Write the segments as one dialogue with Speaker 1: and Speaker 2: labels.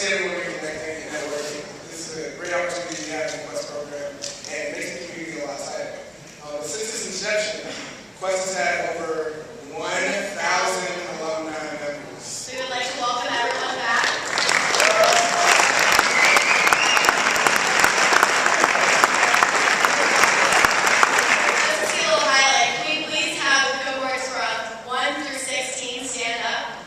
Speaker 1: see everyone here connecting and networking. This is a great opportunity to have in the Quest program and makes the community a lot tighter. Since its inception, Quest has had over 1,000 alumni members.
Speaker 2: We would like to welcome everyone back. Just to see a little highlight, can we please have the cohorts from 1 through 16 stand up?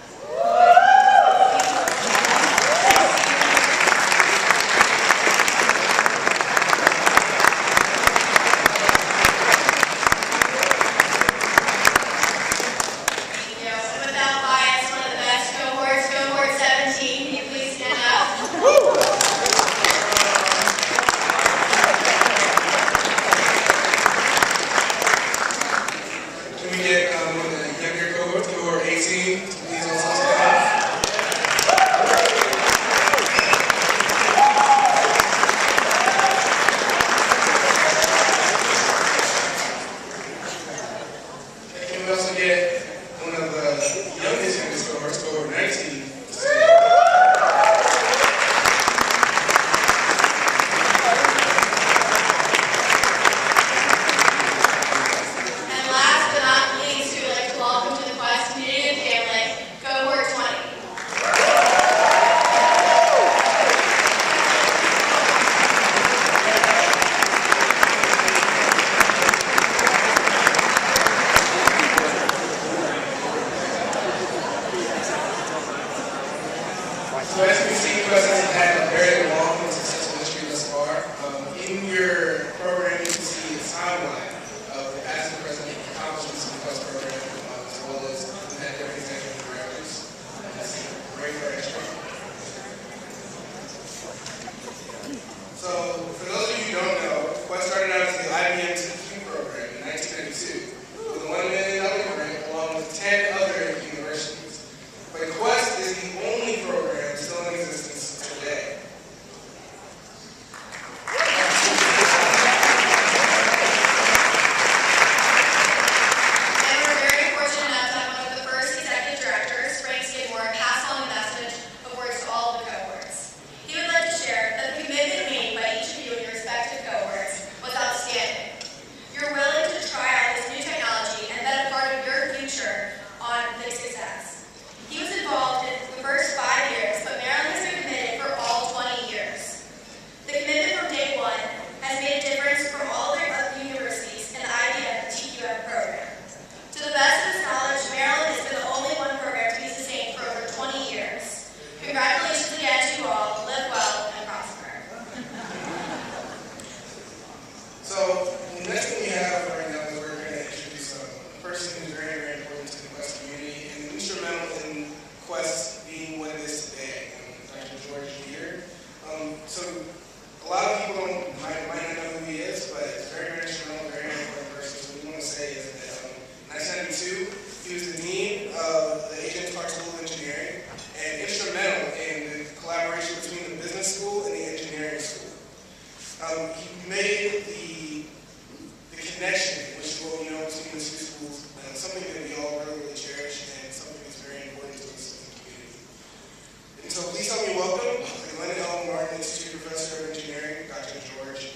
Speaker 1: So as you can see, Quest has had a very long and successful history thus far. In your program, you can see a timeline of the past and present accomplishments of the Quest program, as well as we've had different executive directors. That's great for extra. So for those of you who don't know, Quest started out as the IBM TQ program in 1992 with a $1 million grant along with 10 other universities. But Quest is the only program still in existence today.
Speaker 2: And we're very fortunate enough to have one of the first executive directors, Riggs pass on the message of words to all of the cohorts. He would like to share that the commitment made by each of you in your respective cohorts was outstanding. You're willing to try out this new technology and bet a part of your future on the success. He was involved in the first 5 years, but Maryland has been committed for all 20 years. The commitment from day one has made a difference from all the other universities in the IBM TQM program. To the best of his knowledge, Maryland has been the only one program to be sustained for over 20 years. Congratulations again to you all. Live well and prosper.
Speaker 1: So the next thing we have right now is we're going to introduce a person who's very, very important to the Quest community and instrumental in Quest being what it is today. Dr. George here. So a lot of people might not know who he is, but it's very, very instrumental, very, very important person. So what we want to say is that in 1992, he was the dean of the Agent Clark School of Engineering and instrumental in the collaboration between the business school and the engineering school. He made the connection, which is what we know between the two schools, something that we all really, really cherish and something that's very important to us in the community. And so please help me welcome the Glenn L. Martin Institute Professor of Engineering, Dr. George.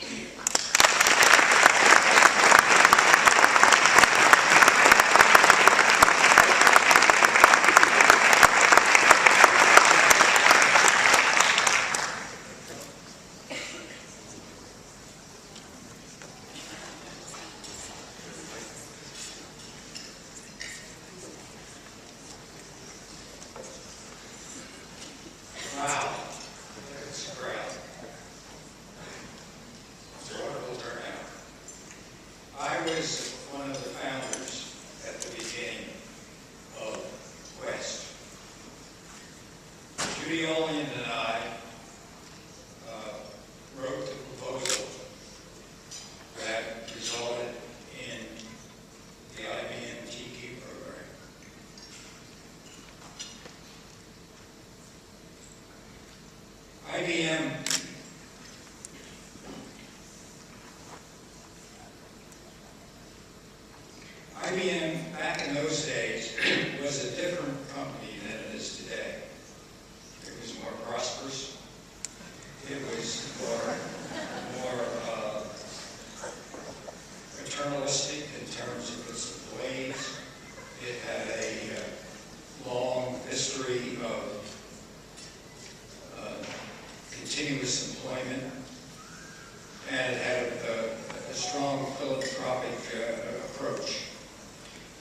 Speaker 3: Wow, that's great. It's a wonderful turnout. I was one of the founders at the beginning of Quest. Judy Olian and I wrote the proposal that resulted in the IBM TQ program. IBM back in those days was a different company than it is today. It was more prosperous. continuous employment, and it had a strong philanthropic approach.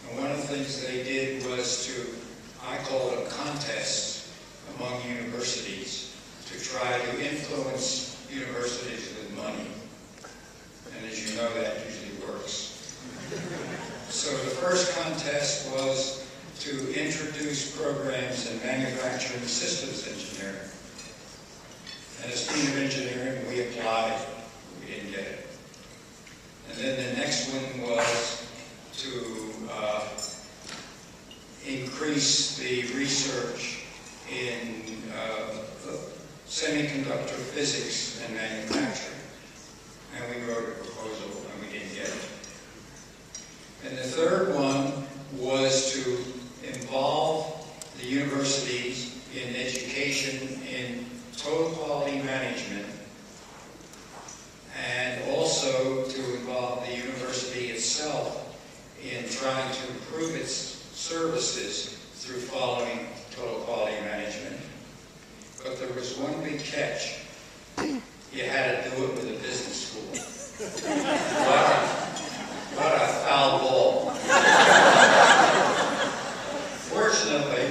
Speaker 3: And one of the things they did was to, I call it a contest among universities, to try to influence universities with money. And as you know, that usually works. So the first contest was to introduce programs in manufacturing systems engineering. And as Dean of Engineering, we applied, we didn't get it. And then the next one was to increase the research in semiconductor physics and manufacturing. And we wrote a proposal and we didn't get it. And the third one was to involve the universities in education in total quality management, and also to involve the university itself in trying to improve its services through following total quality management. But there was one big catch. You had to do it with a business school. What a foul ball. Fortunately,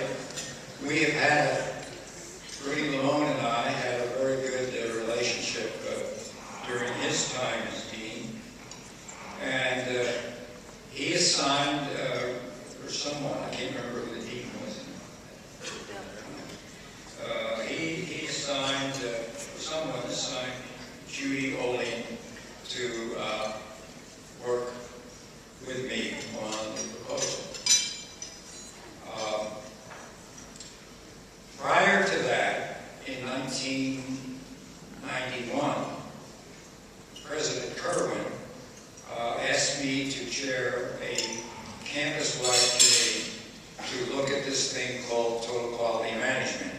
Speaker 3: we have had, Rudy Lamone and I had a very good relationship during his time as dean. And he assigned, or someone, I can't remember who the dean was. He assigned, someone assigned Judy Olean to work with me on the proposal. Prior to that, in 1991, President Kerwin asked me to chair a campus-wide committee to look at this thing called total quality management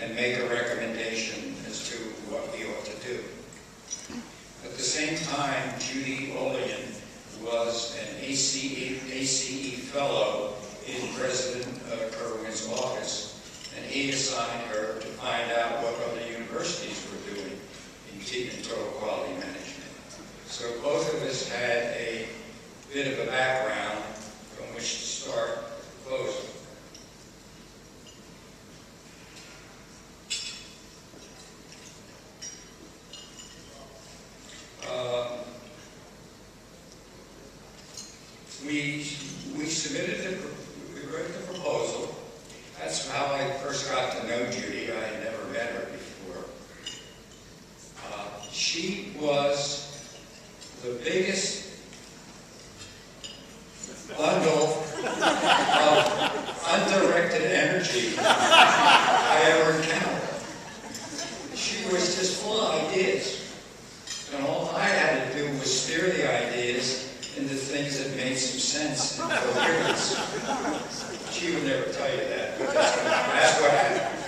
Speaker 3: and make a recommendation as to what we ought to do. At the same time, Judy Olean was an ACE Fellow in President Kerwin's office, and he assigned her to find out what other universities were doing in total quality management. So both of us had a bit of a background from which to start the proposal. We submitted we wrote the proposal. That's how I first got to know Judy. I had never met her before. She was the biggest bundle of undirected energy I ever encountered. She was just full of ideas. And all I had to do was steer the ideas into things that made some sense and coherence. She would never tell you that, but that's what happened.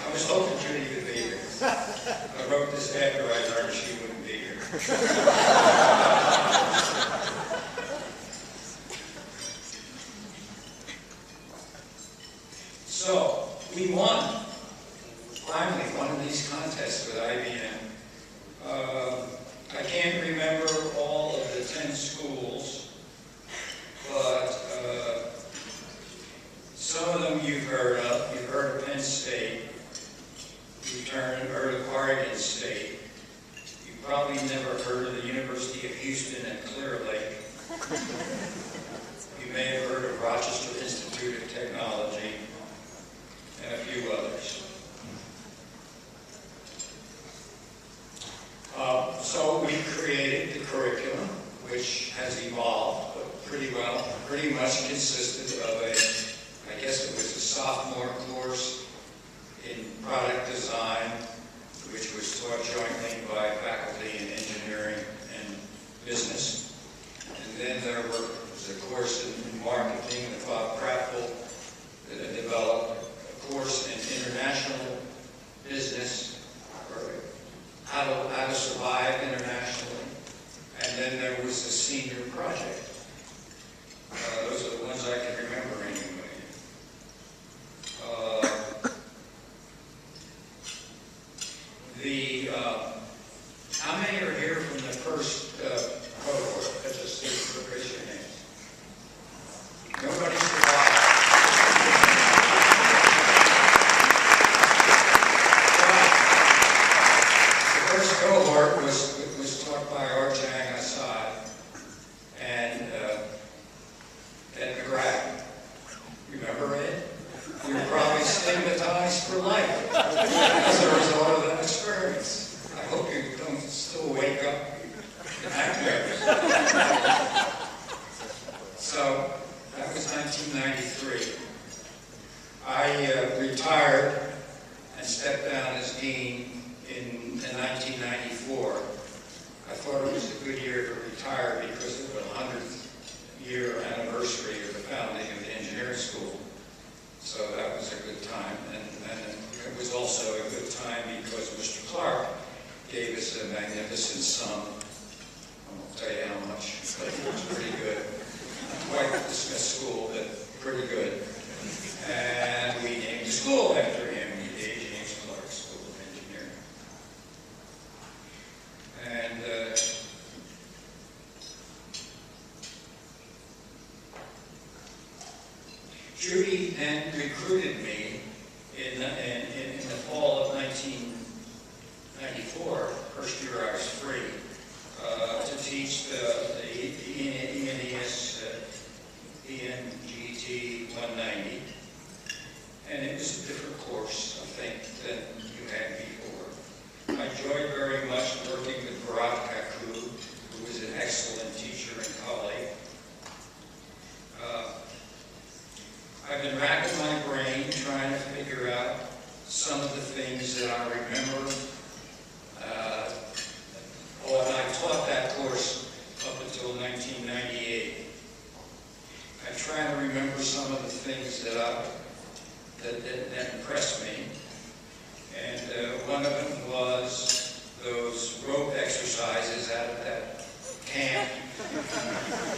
Speaker 3: I was hoping Judy could be here. I wrote this after I learned she wouldn't be here. So, we won, finally, one of these contests with IBM. I can't remember all of the 10 schools, but some of them you've heard of. You've heard of Penn State. You've heard of Oregon State. You've probably never heard of the University of Houston at Clear Lake. You may have heard of Rochester Institute of Technology and a few others. So we created the curriculum, which has evolved pretty well. Pretty much consisted of I guess it was a sophomore course in product design, which was taught jointly by faculty in engineering and business. And then there was a course in marketing that Bob Prattville developed, a course in international business, or how to survive internationally. And then there was a senior project. Those are the ones I can remember anyway. How many are here from the first cohort? Let's just see, raise your hands. Nobody survived. The first cohort was taught by Arjang Assad and Ed McGrath. Remember Ed? You were probably stigmatized for life as a result of that experience. I hope you don't still wake up and act nervous. So that was 1993. I retired and stepped down as dean in 1994. I thought it was a good year to retire because of the 100th year anniversary of the founding of the engineering school. So that was a good time. And it was also a good time because Mr. Clark gave us a magnificent sum. I won't tell you how much, but it was pretty good. Not quite the Smith School, but pretty good. And we named the school after him, the A. James Clark School of Engineering. And Judy then recruited me in the fall of 1994, first year I was free, to teach the ENGT 190. And it was a different course, I think, than you had before. I enjoyed very much working with Bharat Kaku, who was an excellent teacher and colleague. I've been racking my brain trying to figure out some of the things that I remember. And I taught that course up until 1998. I'm trying to remember some of the things that impressed me. And one of them was those rope exercises out of that camp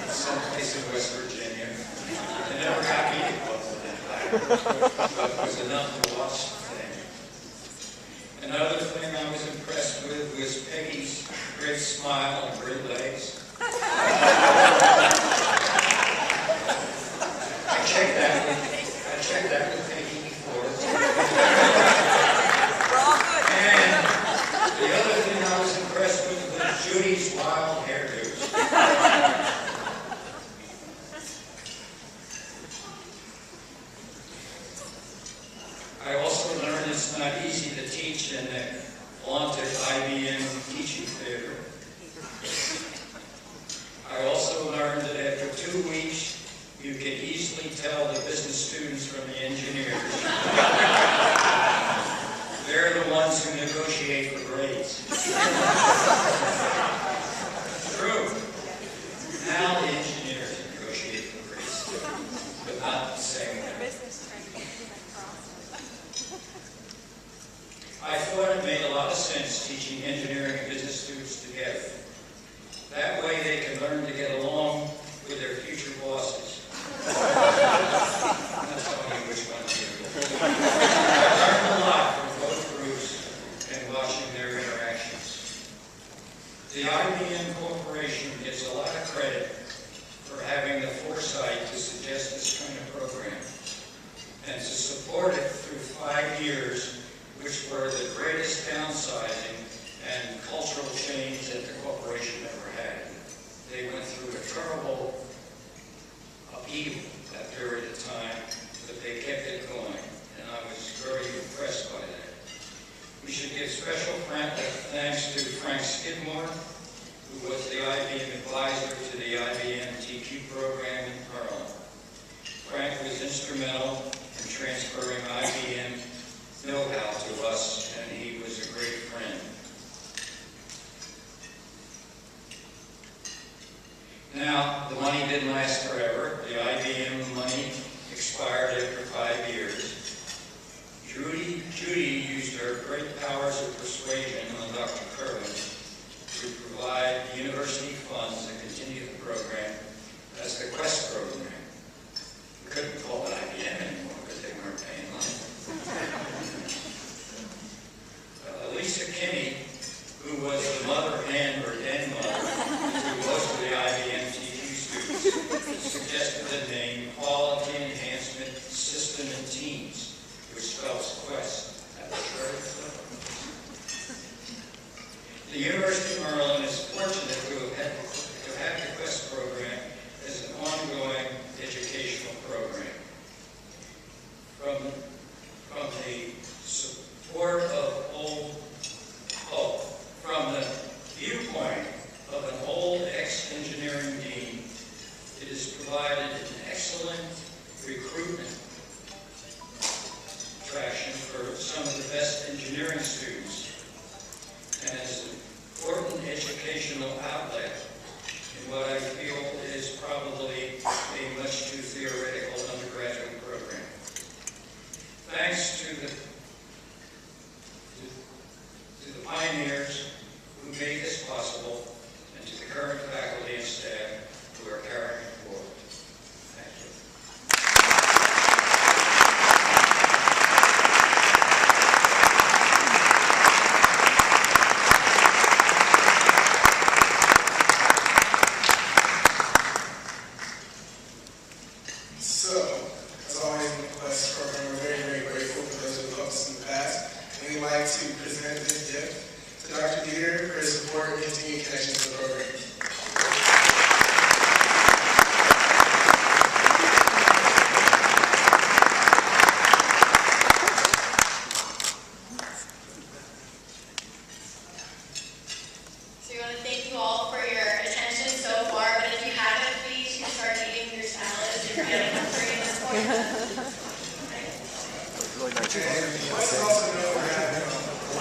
Speaker 3: someplace in West Virginia. It never got me to go to that high, but it was enough to watch the thing. Another thing I was impressed with was Peggy's great smile and great legs. I checked that with Peggy before. And the other thing I was impressed with was Judy's wild hairdos. I also learned it's not easy to teach in the vaunted IBM teaching theater. I also learned that after 2 weeks, you can easily tell the business students from the engineers. They're the ones who negotiate for grades. True. Now the engineers negotiate for grades, but not the same way. I thought it made a lot of sense teaching engineering and business students together. That way they can learn to get along with their future bosses. I'm not telling you which one to do. I learned a lot from both groups and watching their interactions. The IBM Corporation gets a lot of credit for having the foresight to suggest this kind of program and to support it through 5 years, which were the greatest downsizing and cultural change that the corporation ever had. They went through a terrible upheaval that period of time, but they kept it going, and I was very impressed by that. We should give special thanks to Frank Skidmore, who was the IBM advisor to the IBM TQ program in Harlem. Frank was instrumental in transferring IBM know-how to us, and he was a great friend. Now, the money didn't last forever. The IBM money expired after 5 years. Judy used her great powers of persuasion on Dr. Kerwin to provide university funds to continue the program as the Quest program. We couldn't call it IBM anymore because they weren't paying money. Lisa Kinney University of Maryland is fortunate to have the Quest program as an ongoing educational program. From the support of from the viewpoint of an old ex-engineering dean, it has provided an excellent recruitment traction for some of the best engineering students, and as an important educational outlet in what I feel is probably a much too theoretical undergraduate program. Thanks to the pioneers who made this possible, and to the current faculty and staff who are carrying it forward. Thank you.
Speaker 1: So, as always in the Quest program, we're very, very grateful for those who have helped us in the past. And we'd like to present this gift to Dr. Dieter for his support and continued connection to the program.
Speaker 2: So we want to thank you all for your attention so far, but if you haven't, please you start eating your salads. You're getting hungry at this point.
Speaker 1: Let's also know we're having a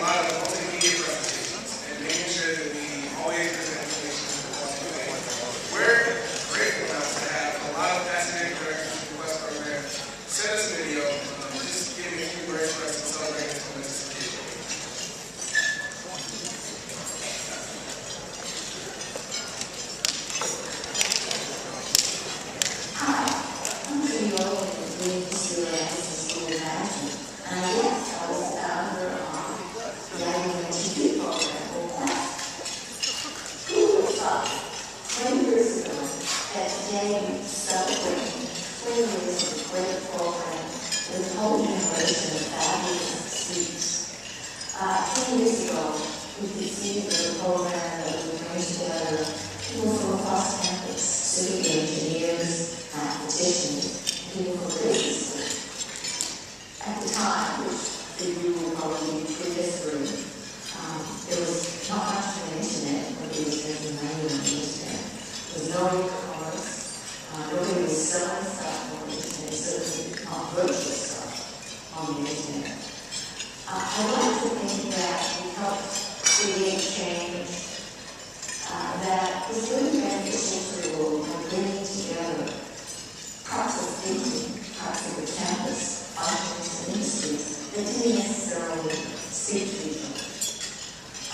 Speaker 1: lot of multimedia presentations and making sure that we always present information to the public. We're grateful enough to have a lot of fascinating directors from the Quest program send us a video, just giving a few words for us to celebrate this momentous occasion.
Speaker 4: Hi, I'm Julie Owen with the UCLA School of Management, and yes, I was the founder of the Alumni TV program for Quest. Who would have thought 20 years ago that today we celebrate 20 years of a great program with a whole generation of fabulous students. 20 years ago, we conceived of a program that would bring together people from across campus, civil engineers, mathematicians, people from business school. At the time, which you will probably pre-history, there was not much of an internet, nobody was making money on the internet. There was no e-commerce, nobody was selling stuff on the internet, certainly not virtual stuff on the internet. I'd like to think that we helped create change that is really beneficial to the world by bringing together parts of thinking, parts of the campus, functions, and industries that didn't necessarily speak to each other.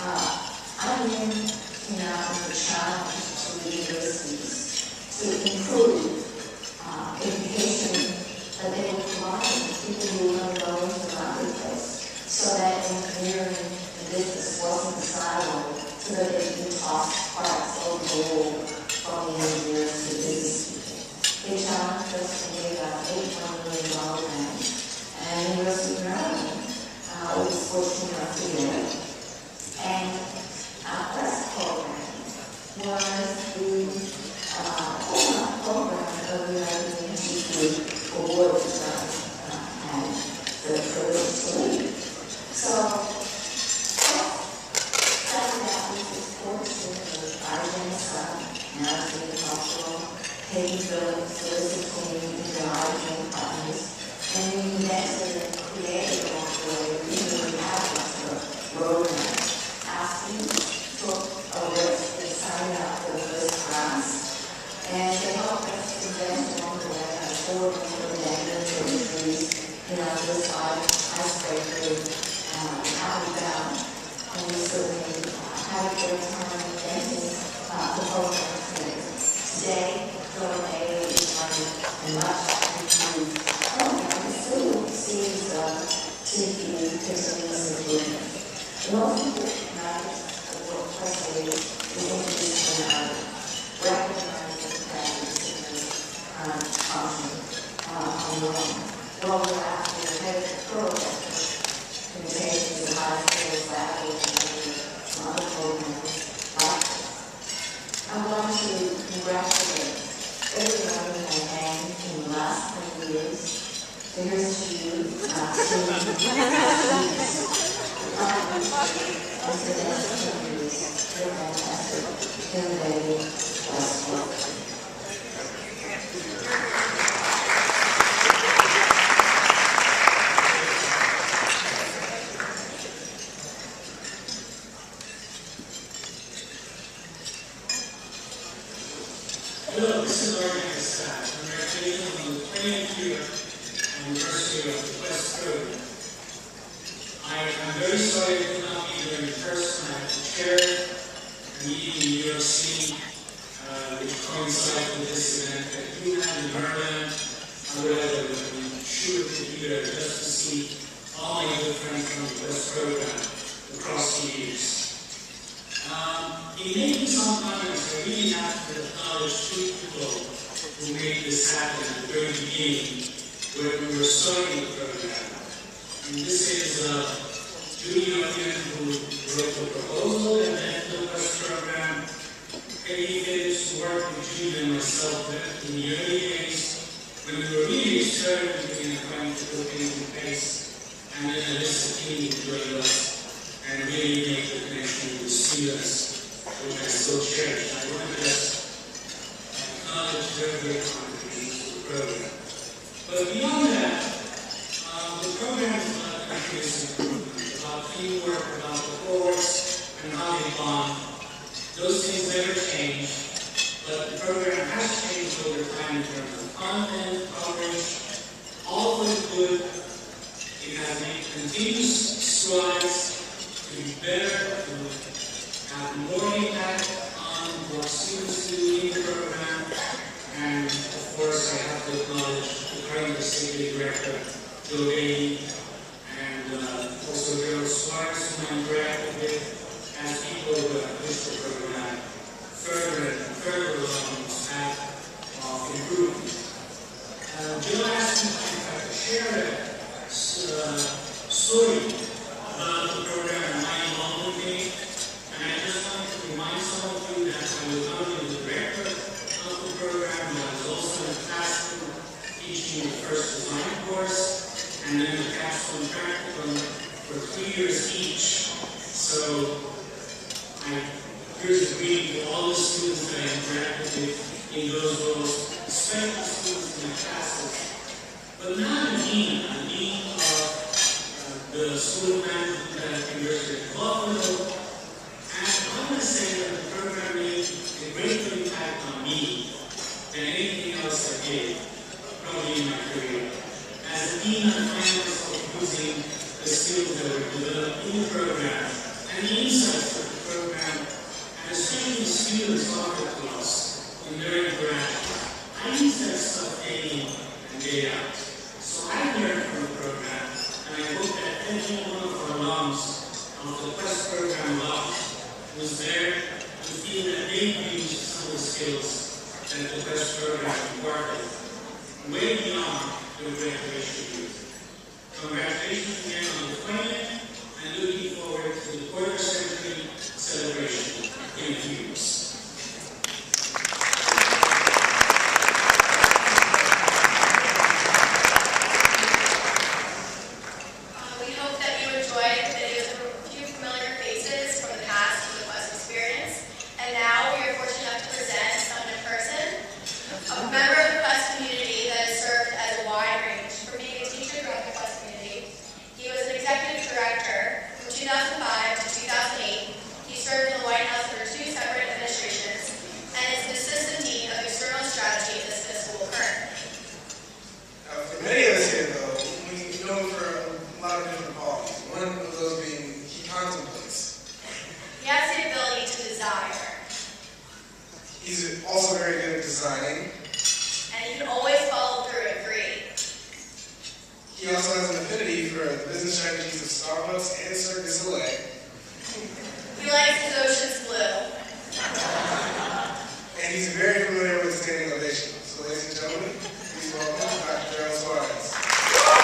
Speaker 4: I'm in now the challenge to the universities to improve education that they will provide to people who want to go into the marketplace, so that engineering and business wasn't a silo, so that they can toss parts over the wall from the engineers to the business people. They challenged us to make an $8.1 million grant, and the University of Maryland was fortunate enough to get it. And our Quest program was the program of the American Institute Award which I had the privilege to lead. So, started out with this course of now it's being cultural, taking the soliciting and driving partners, and we invested and created along the way, even we have this roadmap. Our students took a risk and signed up for the first class, and they helped us invest along the way on 4 different industries, this icebreaker, how we found, and we certainly had a great time inventing the program today. Today, Program is running a much improved program. It still seems to be continuous improvement. The most important matters of what Quest is interdisciplinary, recognizing that disciplines function on their own. Global African Heritage Program, communications in high schools, faculty, and other programs. I want to congratulate everyone who has had in the last 20 years. So here's to you, our students, the next 20 years. You're fantastic. You're very blessed.
Speaker 5: Hello, this is organized staff. Congratulations on the 20th year anniversary of the Quest program. I'm very sorry I could not be there in person. I had to chair a meeting in New York City, which coincided with this event that you had in Maryland. Otherwise, I would have been sure to be there just to see all my good friends from the Quest program across the years. It may be sometimes I really have to acknowledge two people who made this happen at the very beginning when we were starting the program. And this is Judy Youngman, who wrote the proposal and then the Quest program. Peggy Phillips worked with Judy and myself in the early days when we were really experimenting and trying to put things in place. And then Alyssa King joined us and really make the connection with the students, which I still cherish. I want to just acknowledge their great contributions to the program. But beyond that, the program is about continuous improvement, about teamwork, about the course, and how they bond. Those things never change, but the program has changed over time in terms of content, coverage, all for the good. It has made continuous strides to be better, to have more impact on what students do in the program. And of course, I have to acknowledge the current executive director, Joe Bailey, and also Gerald Suarez, whom I interacted with, as people who have pushed the program further and further along its path of improvement. Joe asked me if I could share a story about the program and my involvement in it. And I just wanted to remind some of you that I was not only the director of the program, but I was also in the classroom teaching the first design course, and then the capstone practicum for 3 years each. So here's a greeting to all the students that I interacted with in those roles, especially students in my classes. But not a dean of the School of Management at the University of Buffalo. And I want to say that the program made a greater impact on me than anything else I did, probably in my career. As a dean, I find myself using the skills that were developed in the program and the insights that the program and especially the students offer to us in their interaction. I use that stuff day in and day out. So I learned from the program, and I hope that every one of our alums of the Quest program was there to feel that they used some of the skills that the Quest program imparted way beyond their graduation years. Congratulations again on the 20th, and looking forward to the quarter-century celebration in a few weeks.
Speaker 1: He's also very good at designing.
Speaker 2: And he can always follow through and create.
Speaker 1: He also has an affinity for the business strategies of Starbucks and Cirque du Soleil.
Speaker 2: He likes his oceans blue.
Speaker 1: And he's very familiar with standing ovation. So ladies and gentlemen, please welcome Dr. Gerald Suarez.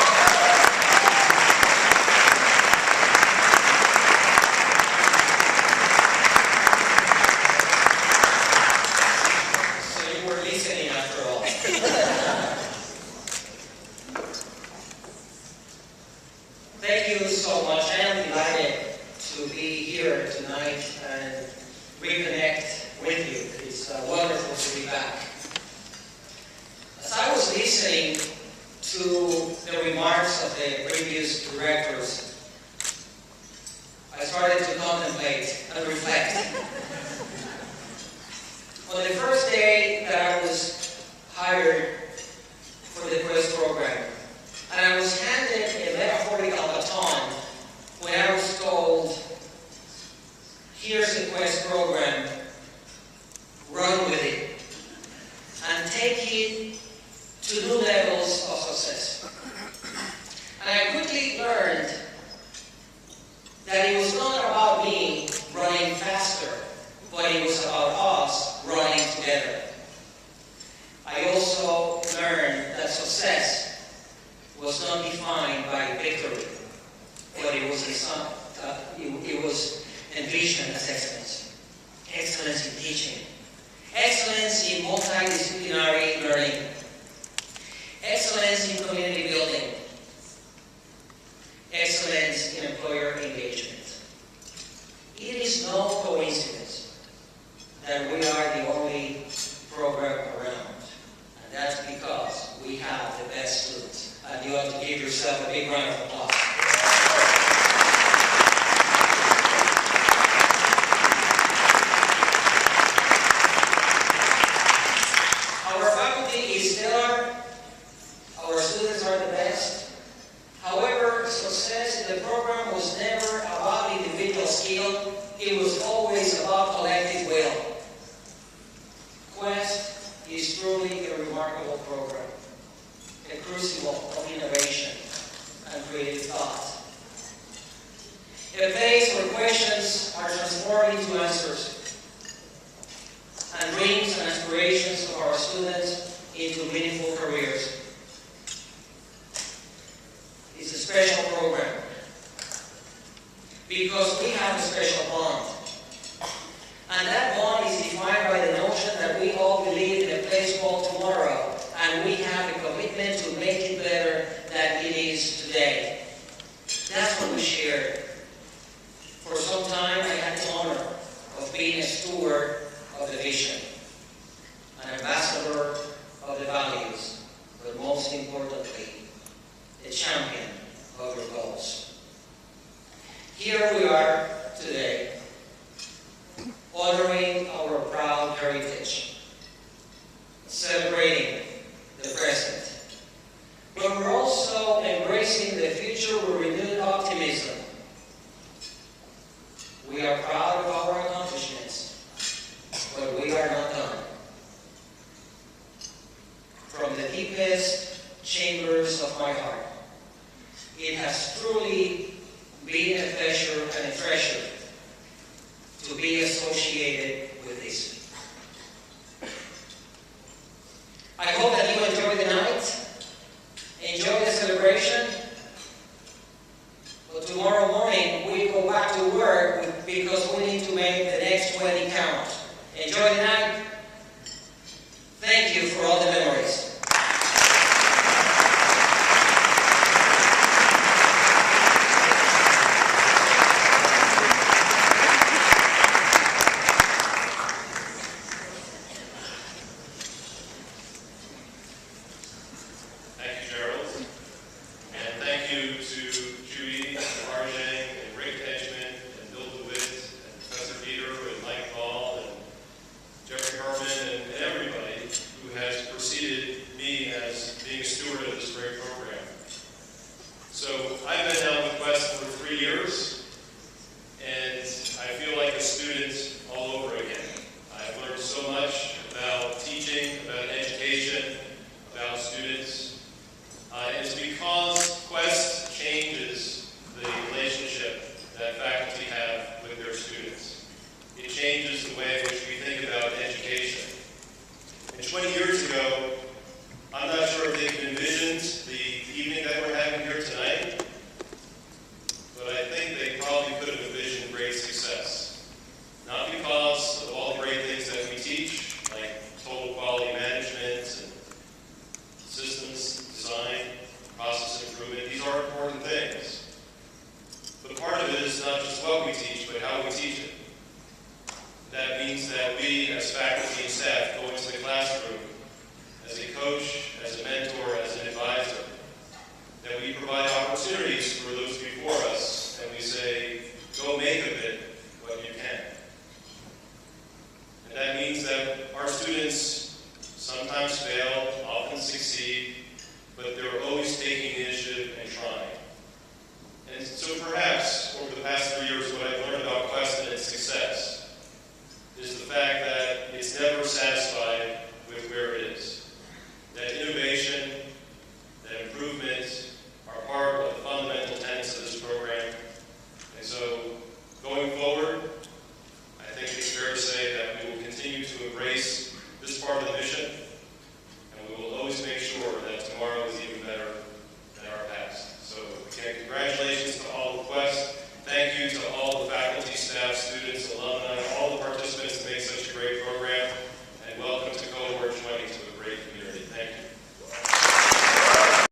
Speaker 6: listening to the remarks of the previous directors, I started to contemplate and reflect. On the first day that I was hired for the Quest program, and I was handed a metaphorical baton when I was told, here's the Quest program, run with it, and take it to new levels of success. And I quickly learned that it was not about me running faster, but it was about us running together. I also learned that success was not defined by victory, but it was envisioned as excellence. Excellence in teaching, excellence in multidisciplinary learning, excellence in community building, excellence in employer engagement. It is no coincidence that we are the only program around, and that's because we have the best students. And you ought to give yourself a big round of applause. Our faculty is stellar. Our students are the best. However, success in the program was never about individual skill. It was always about collective will. Quest is truly a remarkable program, a crucible of innovation and creative thought. A place where questions are transformed into answers, and dreams and aspirations of our students into meaningful careers. It's a special program because we have a special bond. And that bond is defined by the notion that we all believe in a place called tomorrow, and we have a commitment to make it better than it is today. That's what we shared. For some time, I had the honor of being a steward of the vision, an ambassador of the values, but most importantly, a champion of your goals. Here we are today, honoring our proud heritage, celebrating the present, but we're also embracing the future with renewed optimism. We are proud of our accomplishments, but we are not done. From the deepest chambers of my heart, it has truly been a pleasure and a treasure to be associated with this. I hope that you enjoy the night, enjoy the celebration, but tomorrow morning we go back to work because we need to make the next 20 count. Enjoy the night. Thank you for all the memories.
Speaker 7: says